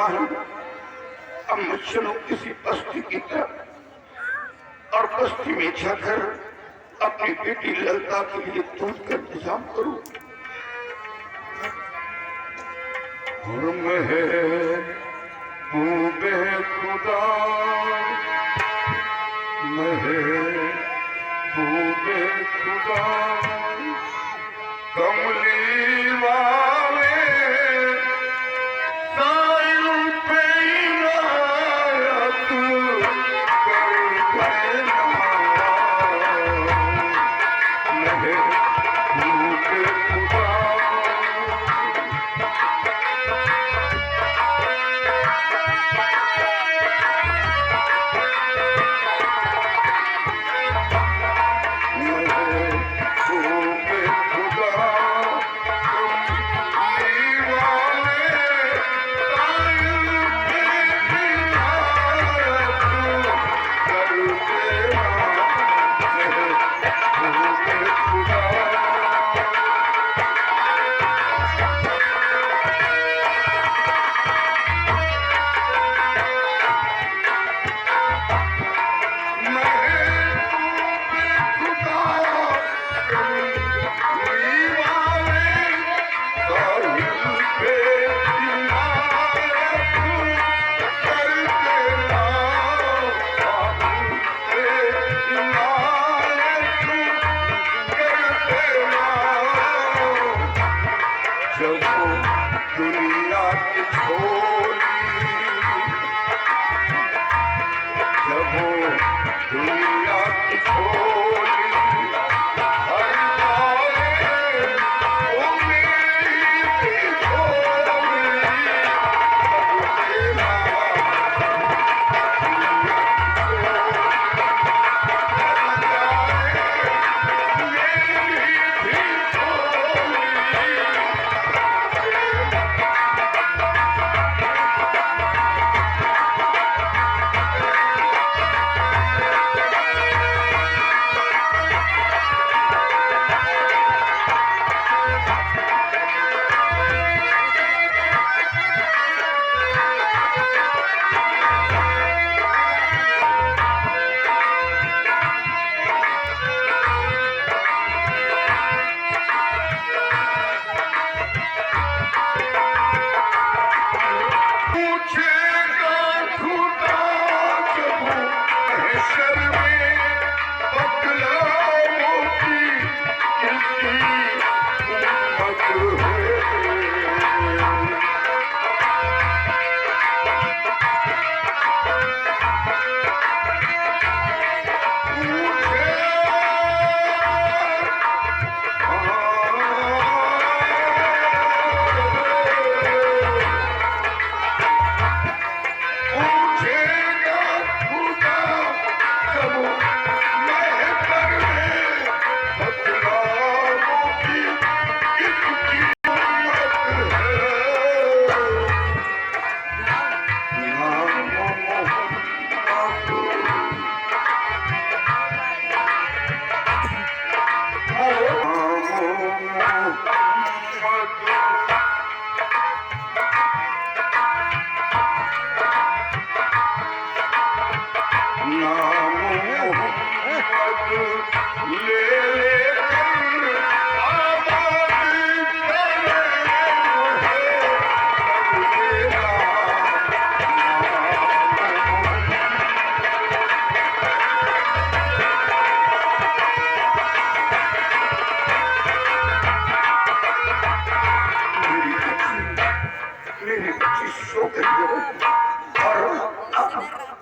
हूँ। अब मैं चलूं किसी बस्ती की तरफ और बस्ती में जाकर अपनी बेटी ललिता के लिए दूध का इंतजाम करूं। खुदा खुदा कमली वाले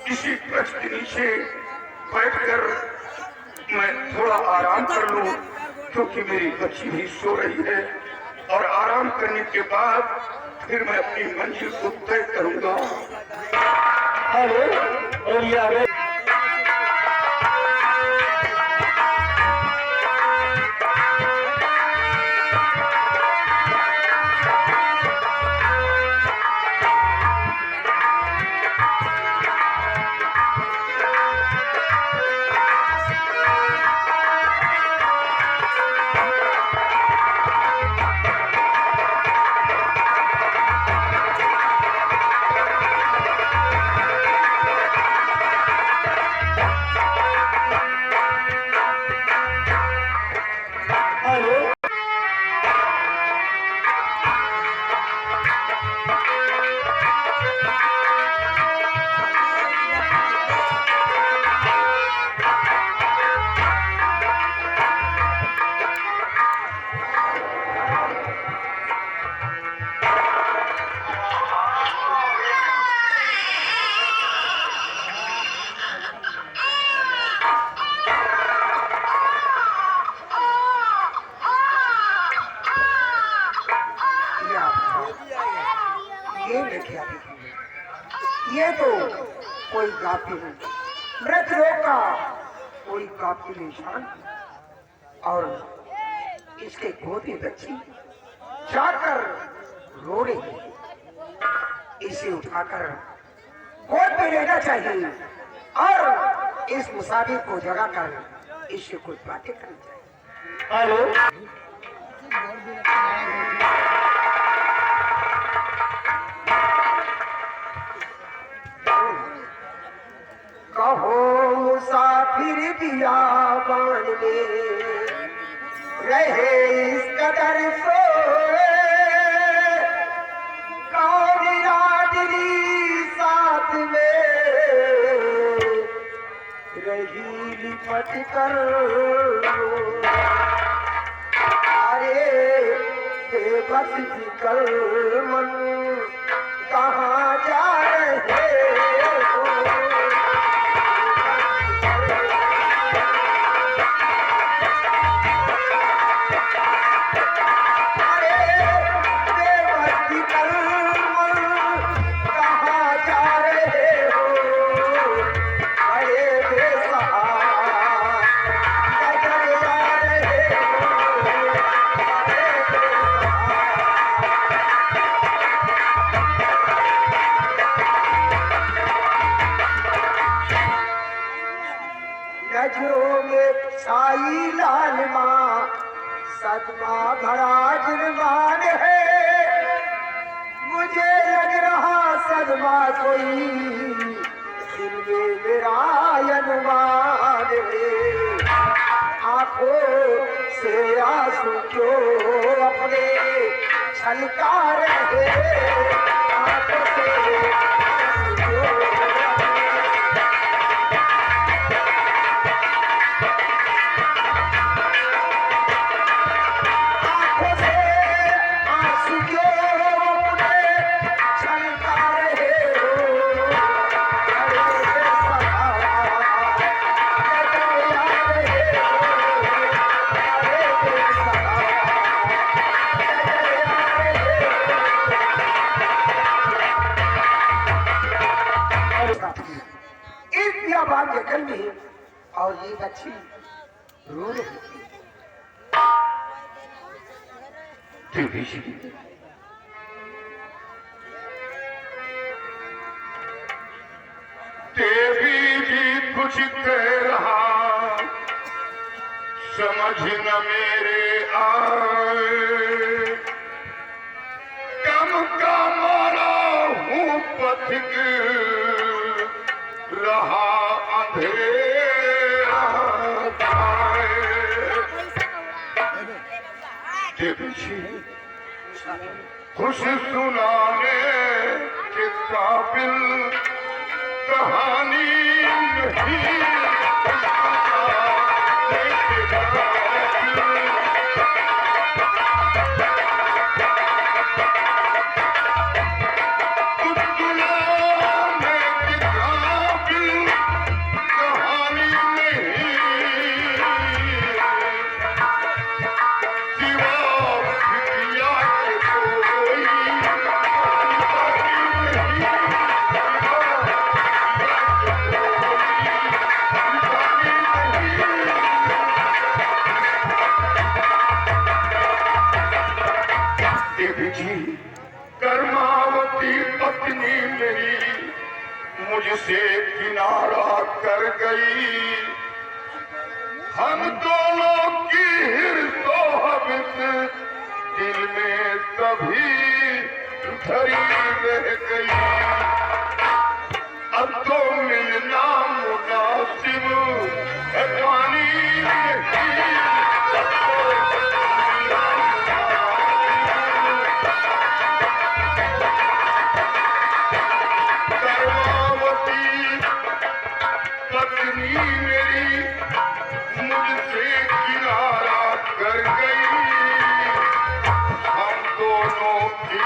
किसी वृक्ष के नीचे बैठकर मैं थोड़ा आराम कर लूं, क्योंकि मेरी बच्ची भी सो रही है। और आराम करने के बाद फिर मैं अपनी मंजिल को तय करूंगा। हेलो, ये तो कोई काफी मृत लोग का कोई काफी निशान और इसके गोदी बच्ची जाकर रो रही है। इसे उठाकर गोद में लेना चाहिए और इस मुसाफिर को जगाकर इससे कुछ बातें करनी चाहिए। हेलो, कहो मुसाफिर बियाबान में रहे इस कदर सोए, कौन राजनी साथ में रही लिपट कर। अरे बेबस फिकर मन कहाँ जा रहे हो। नजरों में छाई लाल माँ सदमा भरा जुर्मान है, मुझे लग रहा सदमा कोई दिल में मेरा अनुमान है। आंखों से आंसू क्यों अपने छलका रहे, आंखों से आंसू क्यों जंगल में और ये बच्ची रो रही थी। देवी भी कुछ कह रहा समझ न मेरे आए, कम का मारा हूँ पथिक रहा अंधेरा खुश सुनाने के काबिल कहानी नहीं, कर्मावती पत्नी मेरी मुझसे किनारा कर गई, हम दोनों की हिर्सोहबत दिल में कभी धरी रह गई। अब तो मिलना मुनासिब है पानी सजनी मेरी मुझसे किनारा कर गई, हम दोनों की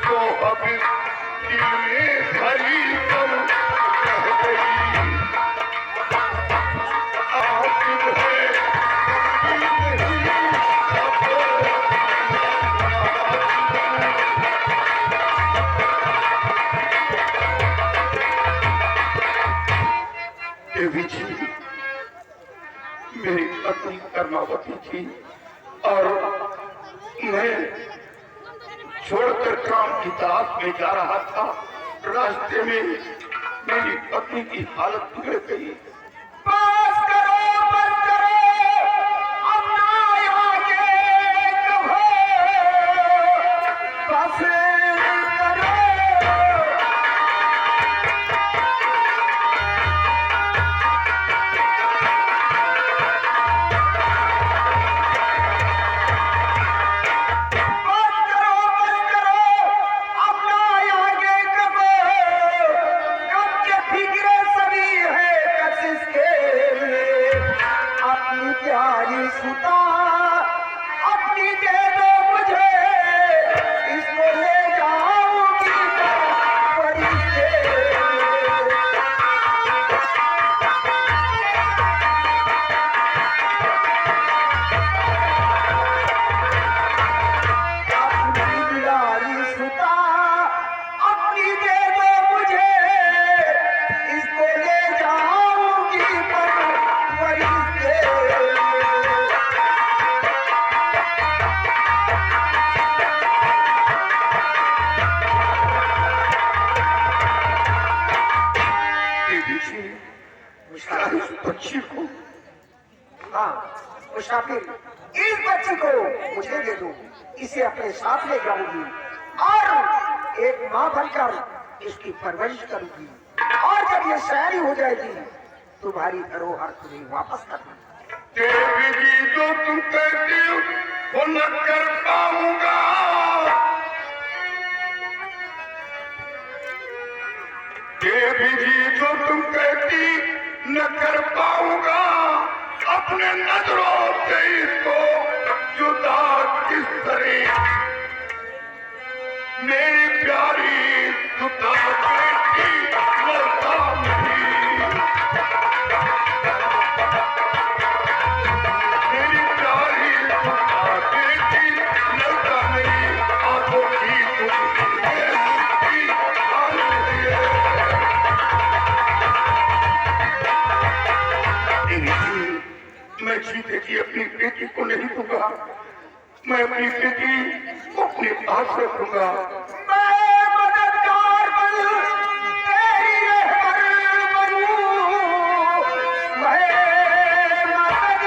सोहबत दिल में भरी कब रह गई। आखिर है देवी जी, मेरी पत्नी कर्मावती थी और मैं छोड़कर काम की तलाश में जा रहा था। रास्ते में मेरी पत्नी की हालत बिगड़ गई। बस करो, अब ना आगे कहो, बस करो। प्यारी सुता अपनी दे दो मुझे, इसको ले जाऊंगी फरिश्ते। अपनी प्यारी सुता अपनी दे दो मुझे, इसको ले जाऊंगी फरिश्ते। इस बच्ची को, हाँ मुसाफिर, इस बच्ची को मुझे दे दो, इसे अपने साथ ले जाऊंगी और एक माँ बनकर इसकी परवरिश करूंगी, और जब ये शहरी हो जाएगी तुम्हारी धरोहर तुम्हें वापस कर दूंगी। देवी जी जो तुम कहती हो वो न कर पाऊंगा। देवी जी जो तुम कहती न कर पाऊंगा, अपने नजरों से इसको जुदा किस तरह। मेरी प्यारी सुता बेटी लड़ता नहीं, मेरी प्यारी सुता बेटी लड़ता नहीं, आंखों की मैं जीते जी अपनी बेटी को नहीं दूंगा, मैं अपनी बेटी को अपने पास रखूंगा। मैं मददगार बनूं, तेरी रहबर बनूं, मैं मदद।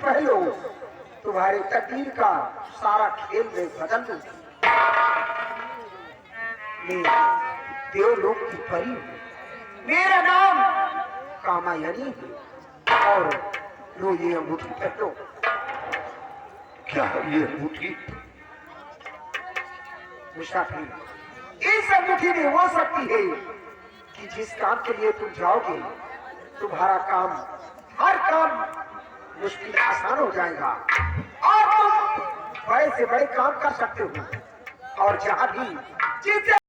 पहलो तुम्हारे तकदीर का सारा खेल में बदल दूं। मैं देवलोक की परी हूँ, मेरा नाम कामायनी है, और लो ये अंगूठी पहनो। क्या ये अंगूठी? मुसाफिर, इस अंगूठी में हो सकती है कि जिस काम के लिए तुम जाओगे तुम्हारा काम, हर काम मुश्किल आसान हो जाएगा और तुम बड़े से बड़े काम कर सकते हो, और जहां भी जिस